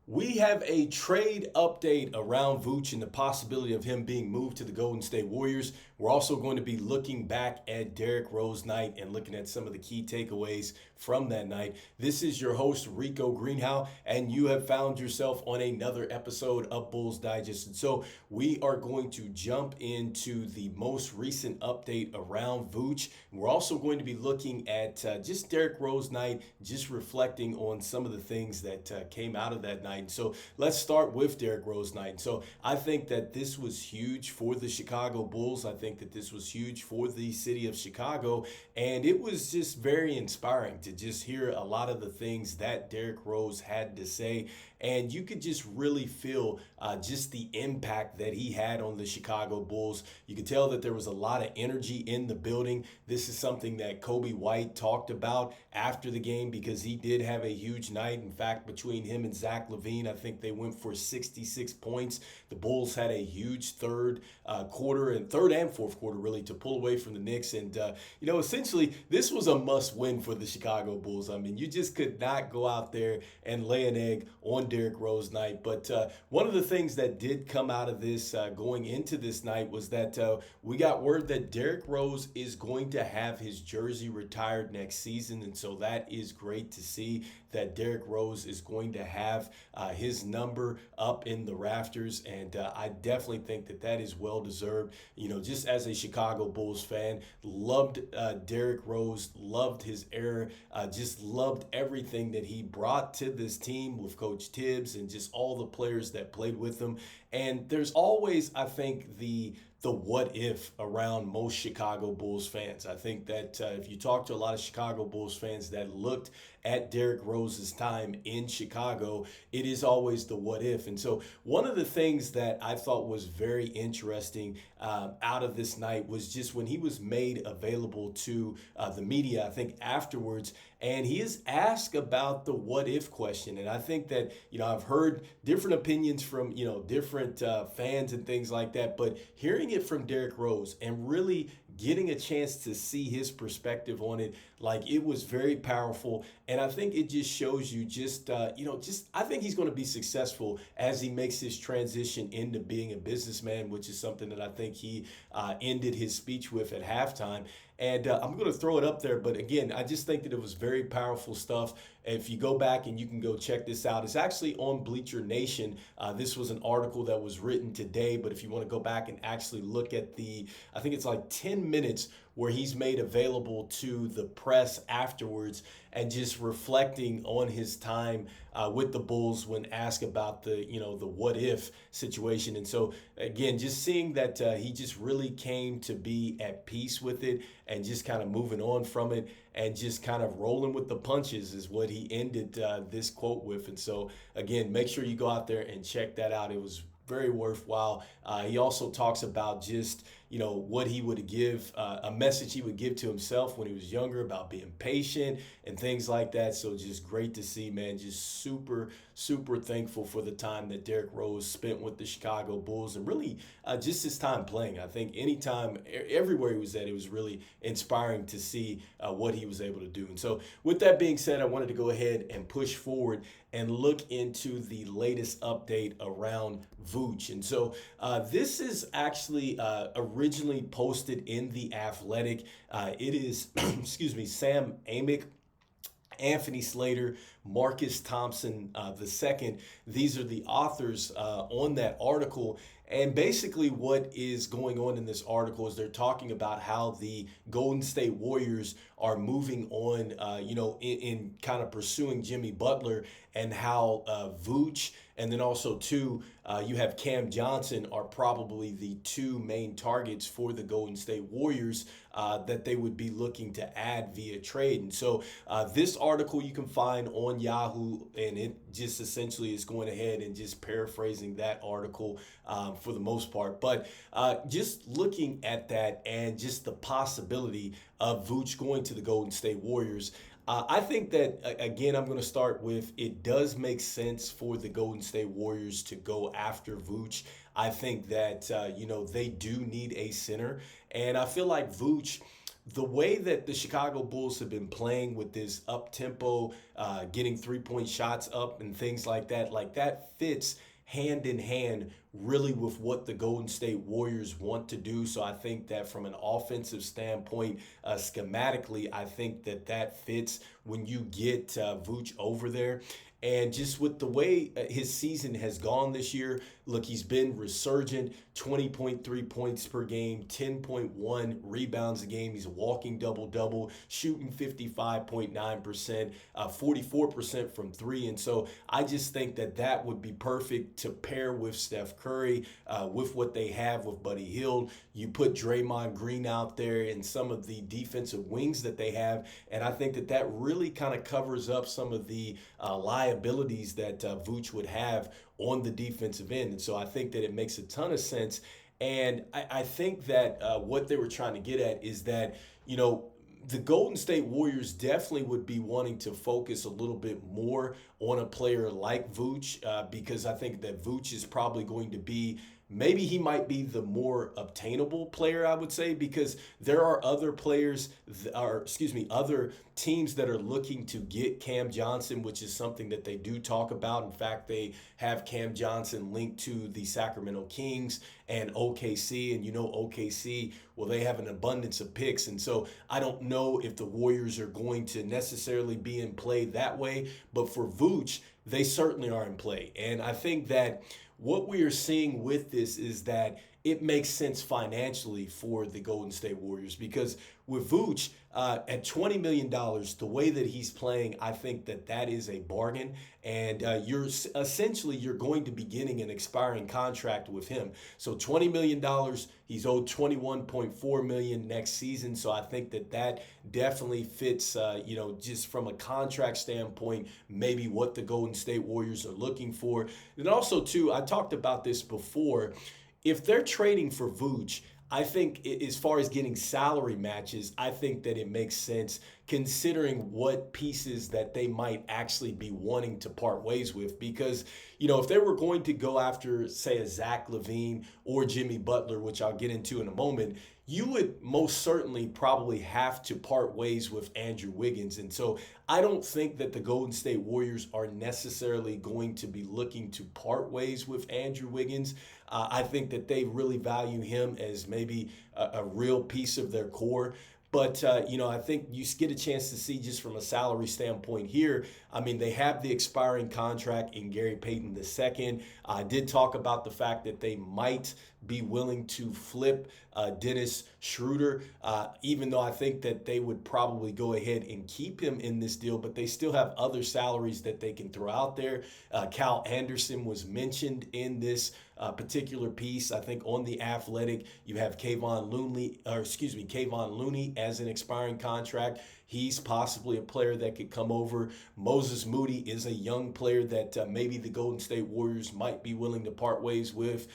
We have a trade update around Vooch and the possibility of him being moved to the Golden State Warriors. We're also going to be looking back at Derrick Rose Night and looking at some of the key takeaways from that night. This is your host, Rico Greenhowe, and you have found yourself on another episode of Bulls Digest. And so we are going to jump into the most recent update around Vooch. We're also going to be looking at just Derrick Rose Night, just reflecting on some of the things that came out of that night. So let's start with Derrick Rose Night. So I think that this was huge for the Chicago Bulls. I think that this was huge for the city of Chicago. And it was just very inspiring to just hear a lot of the things that Derrick Rose had to say. And you could just really feel just the impact that he had on the Chicago Bulls. You could tell that there was a lot of energy in the building. This is something that Kobe White talked about after the game because he did have a huge night. In fact, between him and Zach LaVine, I think they went for 66 points. The Bulls had a huge third quarter and third and fourth quarter really to pull away from the Knicks. And, essentially this was a must win for the Chicago Bulls. I mean, you just could not go out there and lay an egg on Derrick Rose Night. But one of the things that did come out of this going into this night was that we got word that Derrick Rose is going to have his jersey retired next season. And so that is great to see that Derrick Rose is going to have his number up in the rafters. And I definitely think that that is well deserved. Just as a Chicago Bulls fan, loved Derrick Rose, loved his era, just loved everything that he brought to this team with Coach Tibbs and just all the players that played with him. And there's always, I think, the what if around most Chicago Bulls fans. I think that if you talk to a lot of Chicago Bulls fans that looked at Derrick Rose's time in Chicago, it is always the what if. And so one of the things that I thought was very interesting out of this night was just when he was made available to the media, I think afterwards, and he is asked about the what if question. And I think that, I've heard different opinions from, different fans and things like that, but hearing it from Derrick Rose and really getting a chance to see his perspective on it, like it was very powerful. And I think it just shows you I think he's going to be successful as he makes his transition into being a businessman, which is something that I think he ended his speech with at halftime. And I'm going to throw it up there. But again, I just think that it was very powerful stuff. If you go back and you can go check this out, it's actually on Bleacher Nation. This was an article that was written today. But if you want to go back and actually look at I think it's like 10 minutes where he's made available to the press afterwards and just reflecting on his time with the Bulls when asked about the what if situation. And so again, just seeing that he just really came to be at peace with it and just kind of moving on from it and just kind of rolling with the punches is what he ended this quote with. And so again, make sure you go out there and check that out. It was very worthwhile. He also talks about just what he would give, a message he would give to himself when he was younger about being patient and things like that. So just great to see, man. Just super, super thankful for the time that Derrick Rose spent with the Chicago Bulls and really just his time playing. I think anytime, everywhere he was at, it was really inspiring to see what he was able to do. And so with that being said, I wanted to go ahead and push forward and look into the latest update around Vooch. And so this is actually originally posted in The Athletic. It is, Sam Amick, Anthony Slater, Marcus Thompson II. These are the authors on that article. And basically what is going on in this article is they're talking about how the Golden State Warriors are moving on, in kind of pursuing Jimmy Butler, and how Vooch and then also too, you have Cam Johnson are probably the two main targets for the Golden State Warriors that they would be looking to add via trade. And so this article you can find on Yahoo, and it just essentially is going ahead and just paraphrasing that article for the most part. But just looking at that and just the possibility of Vooch going to the Golden State Warriors, I think that, again, I'm going to start with it does make sense for the Golden State Warriors to go after Vooch. I think that, they do need a center. And I feel like Vooch the way that the Chicago Bulls have been playing with this up tempo, getting 3-point shots up and things like that fits hand in hand really with what the Golden State Warriors want to do. So I think that from an offensive standpoint, schematically, I think that that fits when you get Vooch over there. And just with the way his season has gone this year, look, he's been resurgent, 20.3 points per game, 10.1 rebounds a game. He's a walking double-double, shooting 55.9%, 44% from three. And so I just think that that would be perfect to pair with Steph Curry, with what they have with Buddy Hield. You put Draymond Green out there and some of the defensive wings that they have, and I think that that really kind of covers up some of the liabilities that Vooch would have on the defensive end. And so I think that it makes a ton of sense. And I think that what they were trying to get at is that, you know, the Golden State Warriors definitely would be wanting to focus a little bit more on a player like Vooch, because I think that Vooch is probably going to be, maybe he might be the more obtainable player, I would say, because there are other players, other teams that are looking to get Cam Johnson, which is something that they do talk about. In fact, they have Cam Johnson linked to the Sacramento Kings and OKC, and you know OKC, well, they have an abundance of picks, and so I don't know if the Warriors are going to necessarily be in play that way, but for Vooch, they certainly are in play. And I think that what we are seeing with this is that it makes sense financially for the Golden State Warriors, because with Vooch at $20 million, the way that he's playing, I think that that is a bargain. And you're going to be getting an expiring contract with him. So $20 million, he's owed $21.4 million next season. So I think that that definitely fits, just from a contract standpoint, maybe what the Golden State Warriors are looking for. And also, too, I talked about this before. If they're trading for Vooch, I think as far as getting salary matches, I think that it makes sense considering what pieces that they might actually be wanting to part ways with. Because, if they were going to go after, say, a Zach LaVine or Jimmy Butler, which I'll get into in a moment, you would most certainly probably have to part ways with Andrew Wiggins. And so I don't think that the Golden State Warriors are necessarily going to be looking to part ways with Andrew Wiggins. I think that they really value him as maybe a real piece of their core. But, I think you get a chance to see just from a salary standpoint here. I mean, they have the expiring contract in Gary Payton II. I did talk about the fact that they might be willing to flip Dennis Schroeder, even though I think that they would probably go ahead and keep him in this deal, but they still have other salaries that they can throw out there. Cal Anderson was mentioned in this particular piece. I think on The Athletic, you have Kayvon Looney as an expiring contract. He's possibly a player that could come over. Moses Moody is a young player that maybe the Golden State Warriors might be willing to part ways with.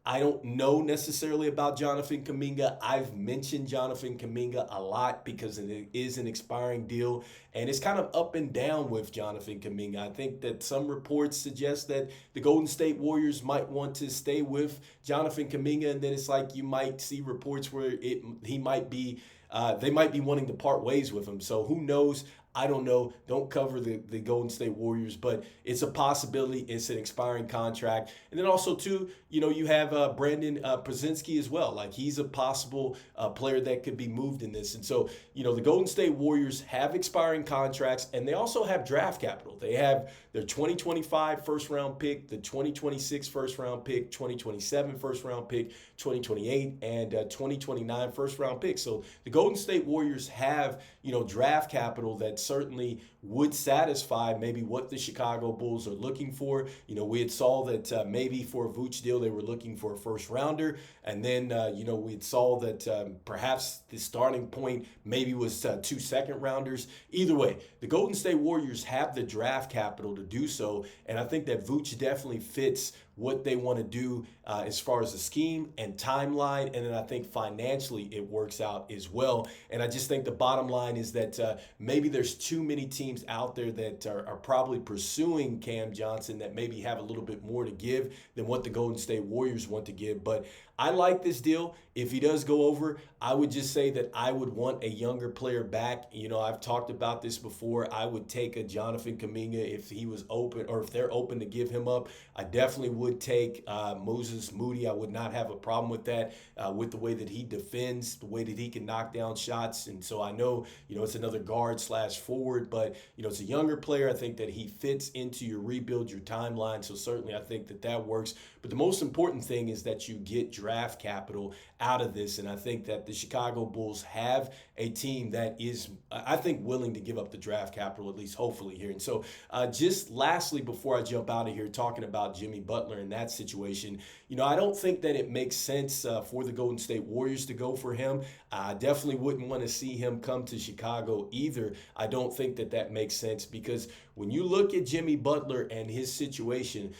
I don't know necessarily about Jonathan Kuminga. I've mentioned Jonathan Kuminga a lot because it is an expiring deal, and it's kind of up and down with Jonathan Kuminga. I think that some reports suggest that the Golden State Warriors might want to stay with Jonathan Kuminga, and then it's like you might see reports where they might be wanting to part ways with him. So who knows? I don't know. Don't cover the Golden State Warriors, but it's a possibility. It's an expiring contract. And then also, too, you have Brandon Pozinski as well. Like, he's a possible player that could be moved in this. And so, the Golden State Warriors have expiring contracts, and they also have draft capital. They have their 2025 first-round pick, the 2026 first-round pick, 2027 first-round pick, 2028, and 2029 first-round pick. So the Golden State Warriors have, draft capital that certainly would satisfy maybe what the Chicago Bulls are looking for. We had saw that maybe for a Vooch deal, they were looking for a first rounder. And then, we had saw that perhaps the starting point maybe was 2 second rounders. Either way, the Golden State Warriors have the draft capital to do so. And I think that Vooch definitely fits what they want to do as far as the scheme and timeline. And then I think financially it works out as well. And I just think the bottom line is that maybe there's too many teams out there that are probably pursuing Cam Johnson that maybe have a little bit more to give than what the Golden State Warriors want to give. But I like this deal. If he does go over, I would just say that I would want a younger player back. I've talked about this before. I would take a Jonathan Kuminga if he was open, or if they're open to give him up. I definitely would take Moses Moody. I would not have a problem with that, with the way that he defends, the way that he can knock down shots. And so I know, it's another guard slash forward, but, it's a younger player. I think that he fits into your rebuild, your timeline. So certainly I think that that works. But the most important thing is that you get draft capital out of this. And I think that the Chicago Bulls have a team that is, I think, willing to give up the draft capital, at least hopefully here. And so just lastly, before I jump out of here, talking about Jimmy Butler in that situation, I don't think that it makes sense for the Golden State Warriors to go for him. I definitely wouldn't want to see him come to Chicago either. I don't think that that makes sense, because when you look at Jimmy Butler and his situation,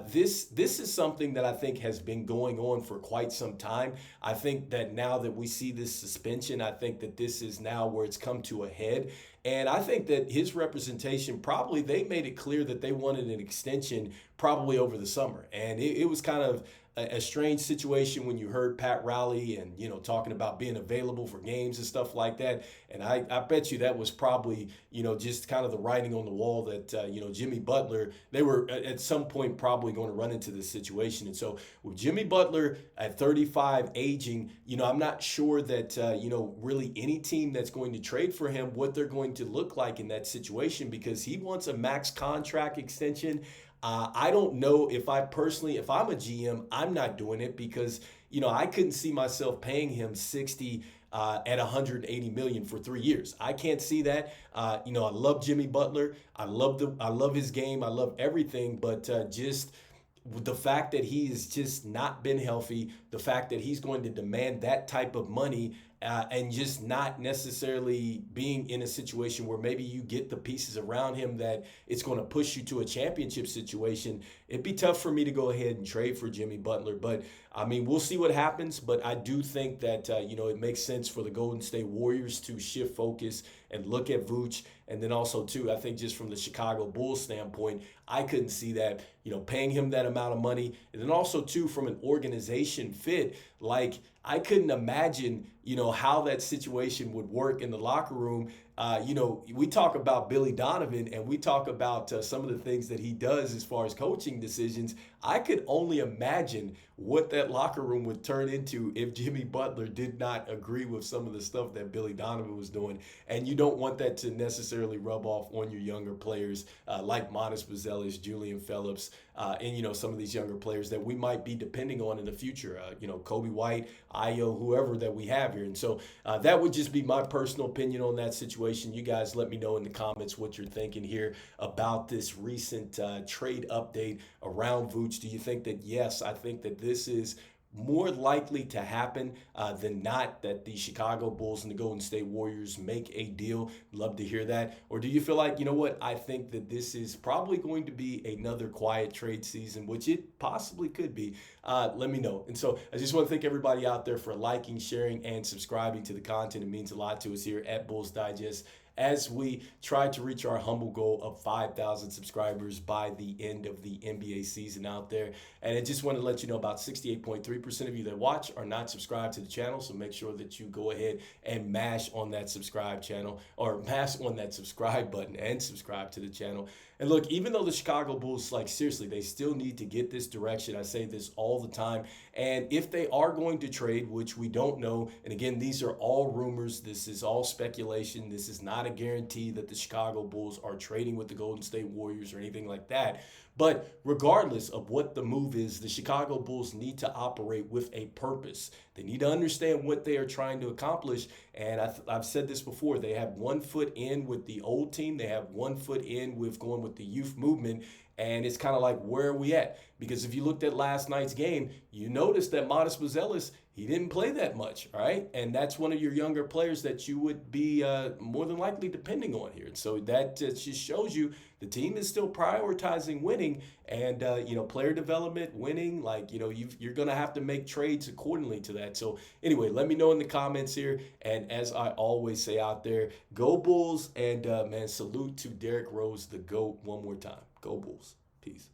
this is something that I think has been going on for quite some time. I think that now that we see this suspension, I think that this is now where it's come to a head. And I think that his representation, probably they made it clear that they wanted an extension probably over the summer. And it was kind of a strange situation when you heard Pat Riley and, talking about being available for games and stuff like that. And I bet you that was probably, just kind of the writing on the wall that, Jimmy Butler, they were at some point probably going to run into this situation. And so with Jimmy Butler at 35 aging, I'm not sure that, really any team that's going to trade for him, what they're going to look like in that situation, because he wants a max contract extension. I don't know if I'm a GM, I'm not doing it, because, I couldn't see myself paying him 60 at 180 million for 3 years. I can't see that. I love Jimmy Butler. I love his game. I love everything, but just the fact that he has just not been healthy, the fact that he's going to demand that type of money, and just not necessarily being in a situation where maybe you get the pieces around him that it's going to push you to a championship situation, it'd be tough for me to go ahead and trade for Jimmy Butler. But I mean, we'll see what happens. But I do think that, it makes sense for the Golden State Warriors to shift focus and look at Vooch. And then also, too, I think just from the Chicago Bulls standpoint, I couldn't see that, paying him that amount of money. And then also, too, from an organization fit, like, I couldn't imagine, how that situation would work in the locker room. We talk about Billy Donovan, and we talk about some of the things that he does as far as coaching decisions. I could only imagine what that locker room would turn into if Jimmy Butler did not agree with some of the stuff that Billy Donovan was doing. And you don't want that to necessarily rub off on your younger players like Montes Buzelis, Julian Phillips, and, some of these younger players that we might be depending on in the future. Kobe White, Ayo, whoever that we have here. And so that would just be my personal opinion on that situation. You guys let me know in the comments what you're thinking here about this recent trade update around Vooch. Do you think that, yes, I think that this is more likely to happen than not, that the Chicago Bulls and the Golden State Warriors make a deal? Love to hear that. Or do you feel like, I think that this is probably going to be another quiet trade season, which it possibly could be. Let me know. And so I just want to thank everybody out there for liking, sharing, and subscribing to the content. It means a lot to us here at Bulls Digest, as we try to reach our humble goal of 5,000 subscribers by the end of the NBA season out there. And I just want to let you know, about 68.3% of you that watch are not subscribed to the channel. So make sure that you go ahead and mash on that subscribe button and subscribe to the channel. And look, even though the Chicago Bulls, seriously, they still need to get this direction. I say this all the time. And if they are going to trade, which we don't know, and again, these are all rumors, this is all speculation, this is not a guarantee that the Chicago Bulls are trading with the Golden State Warriors or anything like that. But regardless of what the move is, the Chicago Bulls need to operate with a purpose. They need to understand what they are trying to accomplish. And I've said this before, they have 1 foot in with the old team. They have 1 foot in with going with the youth movement. And it's kind of like, where are we at? Because if you looked at last night's game, you noticed that Montes Buzelis, he didn't play that much, right? And that's one of your younger players that you would be more than likely depending on here. And so that just shows you the team is still prioritizing winning and, player development, winning. You're going to have to make trades accordingly to that. So anyway, let me know in the comments here. And as I always say out there, go Bulls. And, salute to Derrick Rose, the GOAT, one more time. Go Bulls. Peace.